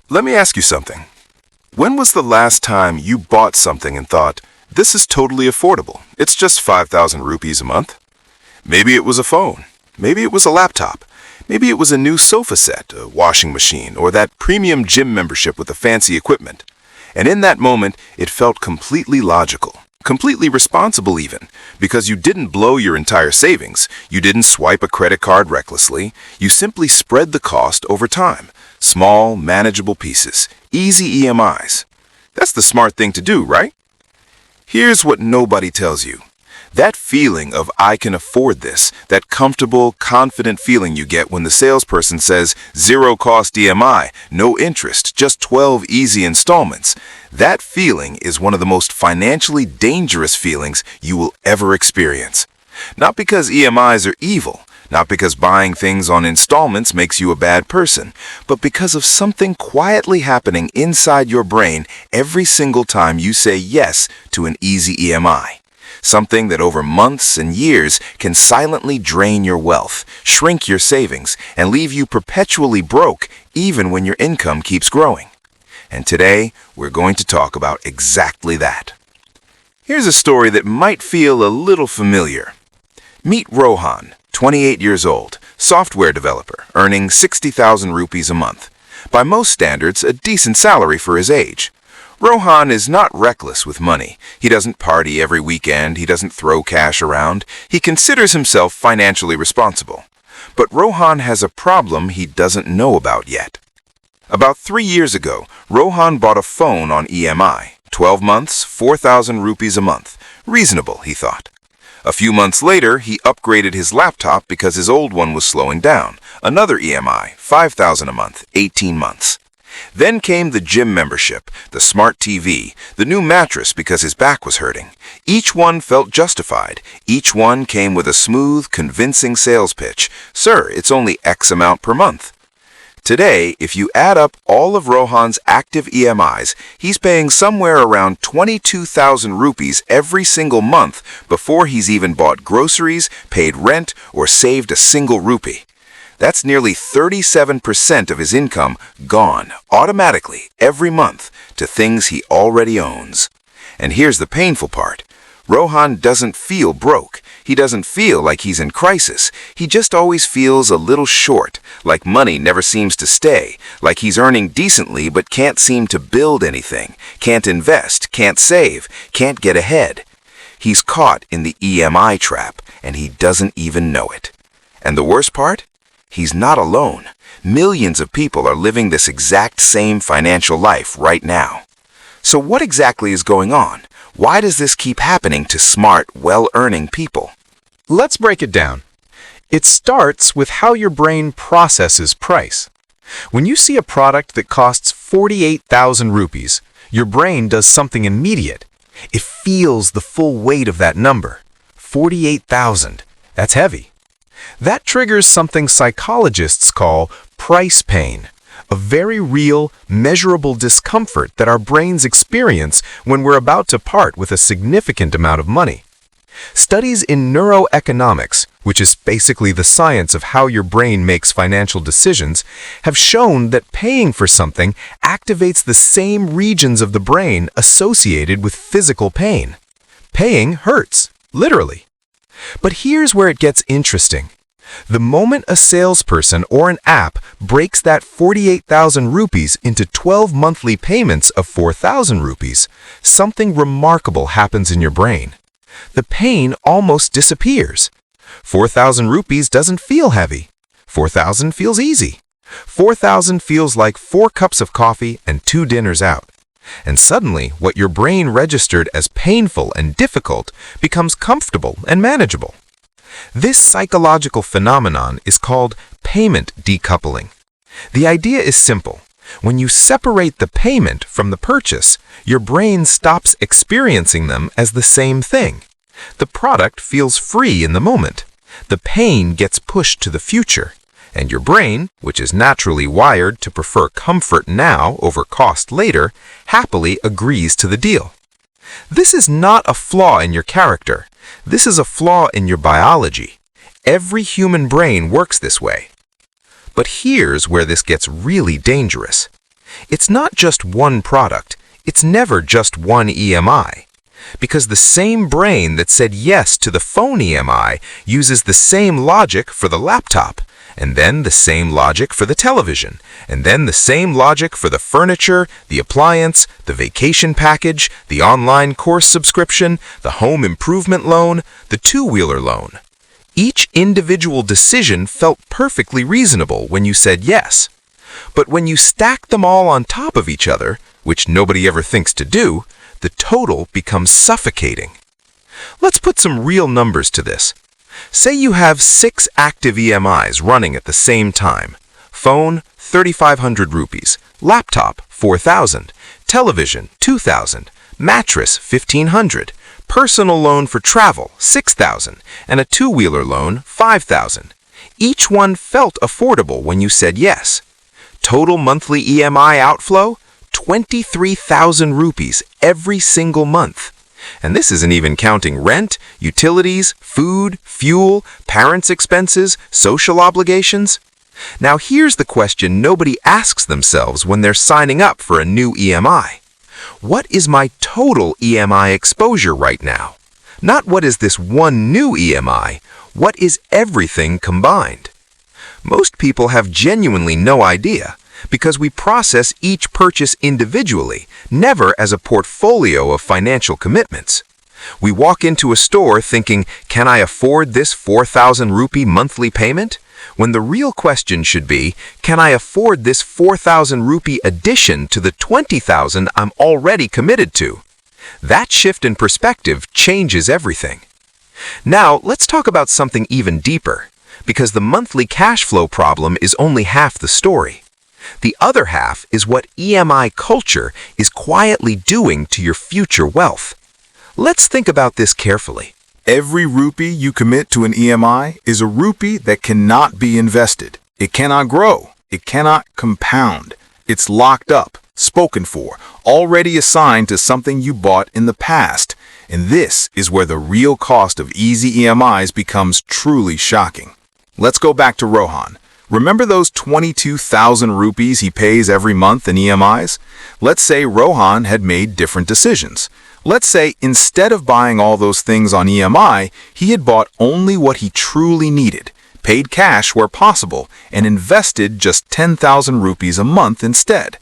Let me ask you something. When was the last time you bought something and thought, this is totally affordable, it's just 5,000 rupees a month? Maybe it was a phone. Maybe it was a laptop. Maybe it was a new sofa set, a washing machine, or that premium gym membership with the fancy equipment. And in that moment, it felt completely logical, completely responsible even, because you didn't blow your entire savings, you didn't swipe a credit card recklessly, you simply spread the cost over time. Small, manageable pieces, easy EMIs. That's the smart thing to do, right? Here's what nobody tells you. That feeling of I can afford this, that comfortable, confident feeling you get when the salesperson says zero cost EMI, no interest, just 12 easy installments, that feeling is one of the most financially dangerous feelings you will ever experience. Not because EMIs are evil, not because buying things on installments makes you a bad person, but because of something quietly happening inside your brain every single time you say yes to an easy EMI. Something that over months and years can silently drain your wealth, shrink your savings, and leave you perpetually broke even when your income keeps growing. And today, we're going to talk about exactly that. Here's a story that might feel a little familiar. Meet Rohan, 28 years old, software developer, earning 60,000 rupees a month. By most standards, a decent salary for his age. Rohan is not reckless with money. He doesn't party every weekend, he doesn't throw cash around. He considers himself financially responsible. But Rohan has a problem he doesn't know about yet. About 3 years ago, Rohan bought a phone on EMI. 12 months, 4,000 rupees a month. Reasonable, he thought. A few months later, he upgraded his laptop because his old one was slowing down. Another EMI, 5,000 a month, 18 months. Then came the gym membership, the smart TV, the new mattress because his back was hurting. Each one felt justified. Each one came with a smooth, convincing sales pitch. Sir, it's only X amount per month. Today, if you add up all of Rohan's active EMIs, he's paying somewhere around 22,000 rupees every single month before he's even bought groceries, paid rent, or saved a single rupee. That's nearly 37% of his income gone automatically every month to things he already owns. And here's the painful part. Rohan doesn't feel broke. He doesn't feel like he's in crisis. He just always feels a little short, like money never seems to stay, like he's earning decently but can't seem to build anything, can't invest, can't save, can't get ahead. He's caught in the EMI trap, and he doesn't even know it. And the worst part? He's not alone. Millions of people are living this exact same financial life right now. So what exactly is going on? Why does this keep happening to smart, well-earning people? Let's break it down. It starts with how your brain processes price. When you see a product that costs 48,000 rupees, your brain does something immediate. It feels the full weight of that number. 48,000. That's heavy. That triggers something psychologists call price pain, a very real, measurable discomfort that our brains experience when we're about to part with a significant amount of money. Studies in neuroeconomics, which is basically the science of how your brain makes financial decisions, have shown that paying for something activates the same regions of the brain associated with physical pain. Paying hurts, literally. But here's where it gets interesting. The moment a salesperson or an app breaks that 48,000 rupees into 12 monthly payments of 4,000 rupees, something remarkable happens in your brain. The pain almost disappears. 4,000 rupees doesn't feel heavy. 4,000 feels easy. 4,000 feels like 4 cups of coffee and 2 dinners out. And suddenly, what your brain registered as painful and difficult becomes comfortable and manageable. This psychological phenomenon is called payment decoupling. The idea is simple. When you separate the payment from the purchase, your brain stops experiencing them as the same thing. The product feels free in the moment. The pain gets pushed to the future. And your brain, which is naturally wired to prefer comfort now over cost later, happily agrees to the deal. This is not a flaw in your character. This is a flaw in your biology. Every human brain works this way. But here's where this gets really dangerous. It's not just one product. It's never just one EMI. Because the same brain that said yes to the phone EMI uses the same logic for the laptop, and then the same logic for the television, and then the same logic for the furniture, the appliance, the vacation package, the online course subscription, the home improvement loan, the two-wheeler loan. Each individual decision felt perfectly reasonable when you said yes. But when you stack them all on top of each other, which nobody ever thinks to do, the total becomes suffocating. Let's put some real numbers to this. Say you have 6 active EMIs running at the same time. Phone, 3,500 rupees. Laptop, 4,000. Television, 2,000. Mattress, 1,500. Personal loan for travel, 6,000. And a two-wheeler loan, 5,000. Each one felt affordable when you said yes. Total monthly EMI outflow, 23,000 rupees every single month. And this isn't even counting rent, utilities, food, fuel, parents' expenses, social obligations. Now here's the question nobody asks themselves when they're signing up for a new EMI. What is my total EMI exposure right now? Not what is this one new EMI, what is everything combined? Most people have genuinely no idea, because we process each purchase individually, never as a portfolio of financial commitments. We walk into a store thinking, can I afford this 4,000 rupee monthly payment? When the real question should be, can I afford this 4,000 rupee addition to the 20,000 I'm already committed to? That shift in perspective changes everything. Now, let's talk about something even deeper, because the monthly cash flow problem is only half the story. The other half is what EMI culture is quietly doing to your future wealth. Let's think about this carefully. Every rupee you commit to an EMI is a rupee that cannot be invested. It cannot grow. It cannot compound. It's locked up, spoken for, already assigned to something you bought in the past. And this is where the real cost of easy EMIs becomes truly shocking. Let's go back to Rohan. Remember those 22,000 rupees he pays every month in EMIs? Let's say Rohan had made different decisions. Let's say instead of buying all those things on EMI, he had bought only what he truly needed, paid cash where possible, and invested just 10,000 rupees a month instead.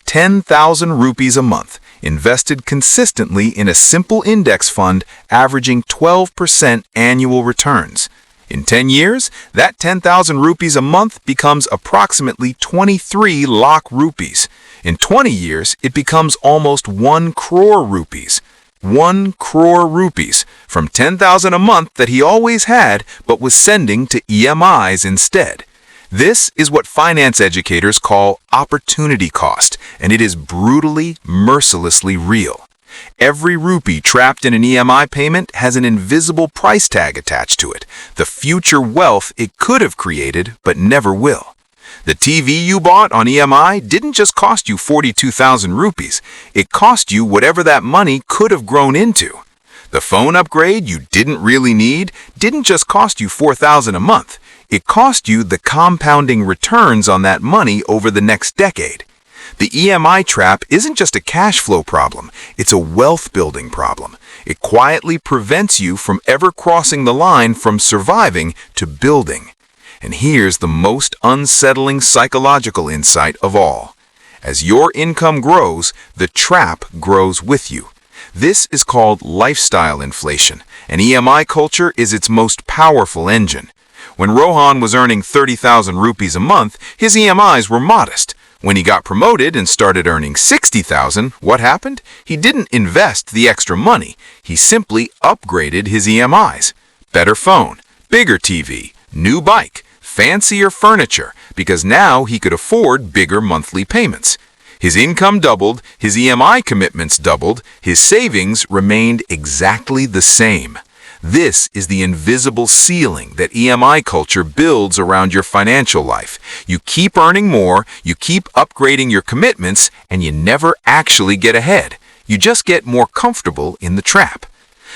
10,000 rupees a month, invested consistently in a simple index fund averaging 12% annual returns. In 10 years, that 10,000 rupees a month becomes approximately 23 lakh rupees. In 20 years, it becomes almost 1 crore rupees. 1 crore rupees from 10,000 a month that he always had but was sending to EMIs instead. This is what finance educators call opportunity cost, and it is brutally, mercilessly real. Every rupee trapped in an EMI payment has an invisible price tag attached to it, the future wealth it could have created but never will. The TV you bought on EMI didn't just cost you 42,000 rupees, it cost you whatever that money could have grown into. The phone upgrade you didn't really need didn't just cost you 4,000 a month, it cost you the compounding returns on that money over the next decade. The EMI trap isn't just a cash flow problem, it's a wealth-building problem. It quietly prevents you from ever crossing the line from surviving to building. And here's the most unsettling psychological insight of all. As your income grows, the trap grows with you. This is called lifestyle inflation, and EMI culture is its most powerful engine. When Rohan was earning 30,000 rupees a month, his EMIs were modest. When he got promoted and started earning 60,000, what happened? He didn't invest the extra money. He simply upgraded his EMIs. Better phone, bigger TV, new bike, fancier furniture, because now he could afford bigger monthly payments. His income doubled, his EMI commitments doubled, his savings remained exactly the same. This is the invisible ceiling that EMI culture builds around your financial life. You keep earning more, you keep upgrading your commitments, and you never actually get ahead. You just get more comfortable in the trap.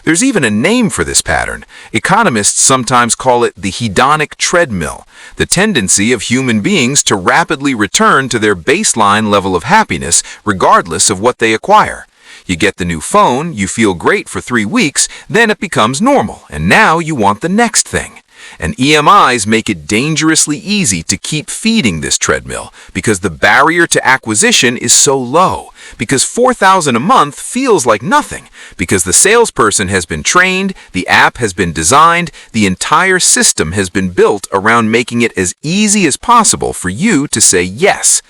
There's even a name for this pattern. Economists sometimes call it the hedonic treadmill, the tendency of human beings to rapidly return to their baseline level of happiness regardless of what they acquire. You get the new phone, you feel great for 3 weeks, then it becomes normal, and now you want the next thing. And EMIs make it dangerously easy to keep feeding this treadmill because the barrier to acquisition is so low, because $4,000 a month feels like nothing, because the salesperson has been trained, the app has been designed, the entire system has been built around making it as easy as possible for you to say yes.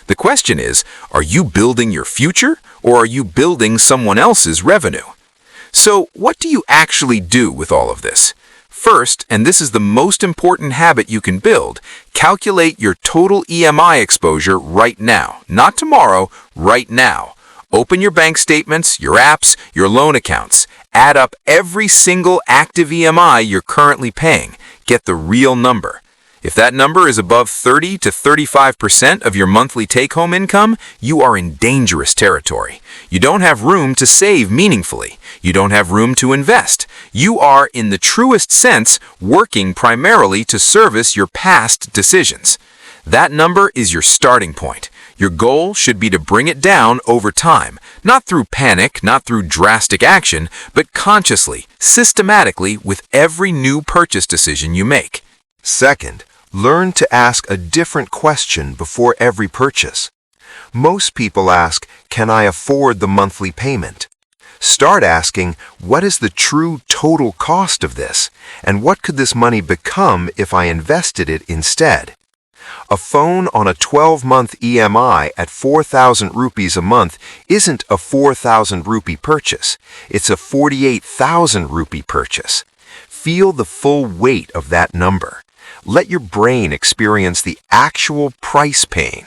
The question is, are you building your future or are you building someone else's revenue? So what do you actually do with all of this? First, and this is the most important habit you can build, calculate your total EMI exposure right now. Not tomorrow, right now. Open your bank statements, your apps, your loan accounts. Add up every single active EMI you're currently paying. Get the real number. If that number is above 30 to 35% of your monthly take-home income, you are in dangerous territory. You don't have room to save meaningfully. You don't have room to invest. You are, in the truest sense, working primarily to service your past decisions. That number is your starting point. Your goal should be to bring it down over time, not through panic, not through drastic action, but consciously, systematically with every new purchase decision you make. Second, learn to ask a different question before every purchase. Most people ask, can I afford the monthly payment? Start asking, what is the true total cost of this? And what could this money become if I invested it instead? A phone on a 12-month EMI at 4,000 rupees a month isn't a 4,000 rupee purchase. It's a 48,000 rupee purchase. Feel the full weight of that number. Let your brain experience the actual price pain,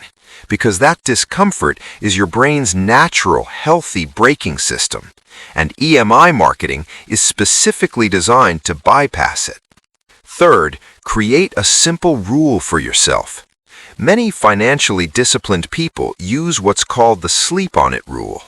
because that discomfort is your brain's natural, healthy braking system, and EMI marketing is specifically designed to bypass it. Third, create a simple rule for yourself. Many financially disciplined people use what's called the sleep on it rule.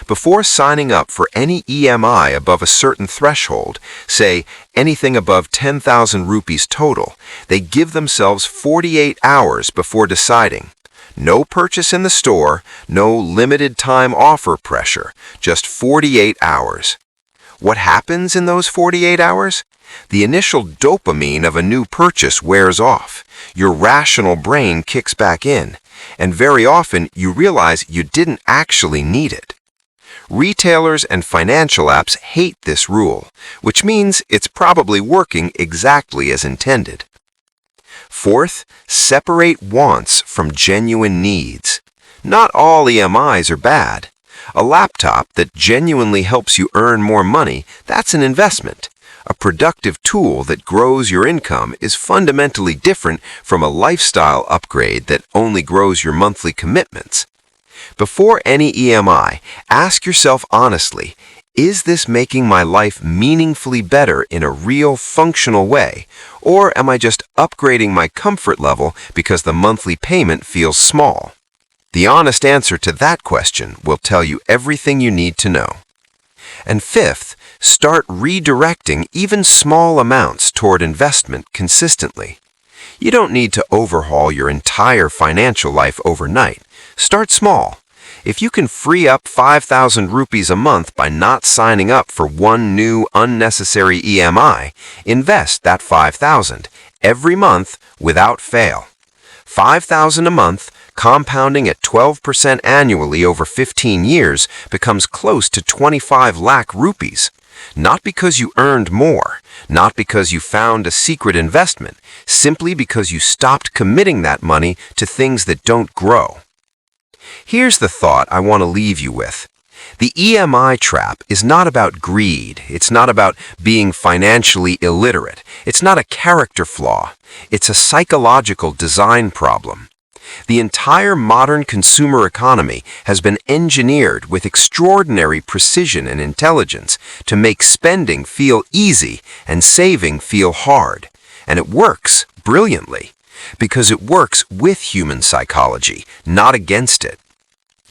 Before signing up for any EMI above a certain threshold, say anything above 10,000 rupees total, they give themselves 48 hours before deciding. No purchase in the store, no limited time offer pressure, just 48 hours. What happens in those 48 hours? The initial dopamine of a new purchase wears off. Your rational brain kicks back in, and very often you realize you didn't actually need it. Retailers and financial apps hate this rule, which means it's probably working exactly as intended. Fourth, separate wants from genuine needs. Not all EMIs are bad. A laptop that genuinely helps you earn more money, that's an investment. A productive tool that grows your income is fundamentally different from a lifestyle upgrade that only grows your monthly commitments. Before any EMI, ask yourself honestly, is this making my life meaningfully better in a real, functional way, or am I just upgrading my comfort level because the monthly payment feels small? The honest answer to that question will tell you everything you need to know. And fifth, start redirecting even small amounts toward investment consistently. You don't need to overhaul your entire financial life overnight. Start small. If you can free up 5,000 rupees a month by not signing up for one new unnecessary EMI, invest that 5,000 every month without fail. 5,000 a month, compounding at 12% annually over 15 years, becomes close to 25 lakh rupees. Not because you earned more, not because you found a secret investment, simply because you stopped committing that money to things that don't grow. Here's the thought I want to leave you with. The EMI trap is not about greed. It's not about being financially illiterate. It's not a character flaw. It's a psychological design problem. The entire modern consumer economy has been engineered with extraordinary precision and intelligence to make spending feel easy and saving feel hard. And it works brilliantly, because it works with human psychology, not against it.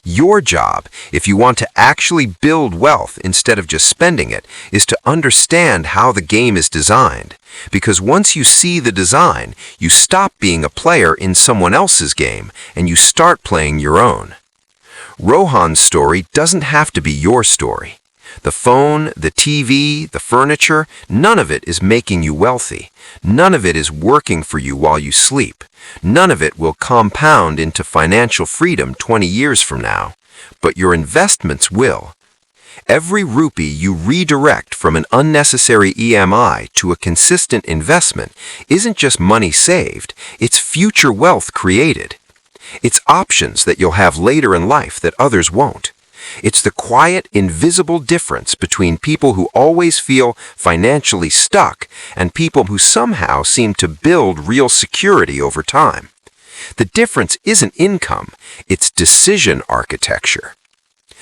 Your job, if you want to actually build wealth instead of just spending it, is to understand how the game is designed. Because once you see the design, you stop being a player in someone else's game and you start playing your own. Rohan's story doesn't have to be your story. The phone, the TV, the furniture, none of it is making you wealthy. None of it is working for you while you sleep. None of it will compound into financial freedom 20 years from now. But your investments will. Every rupee you redirect from an unnecessary EMI to a consistent investment isn't just money saved, it's future wealth created. It's options that you'll have later in life that others won't. It's the quiet, invisible difference between people who always feel financially stuck and people who somehow seem to build real security over time. The difference isn't income, it's decision architecture.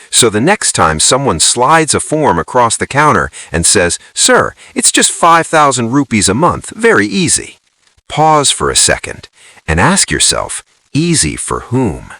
So the next time someone slides a form across the counter and says, "Sir, it's just 5,000 rupees a month, very easy." Pause for a second and ask yourself, easy for whom?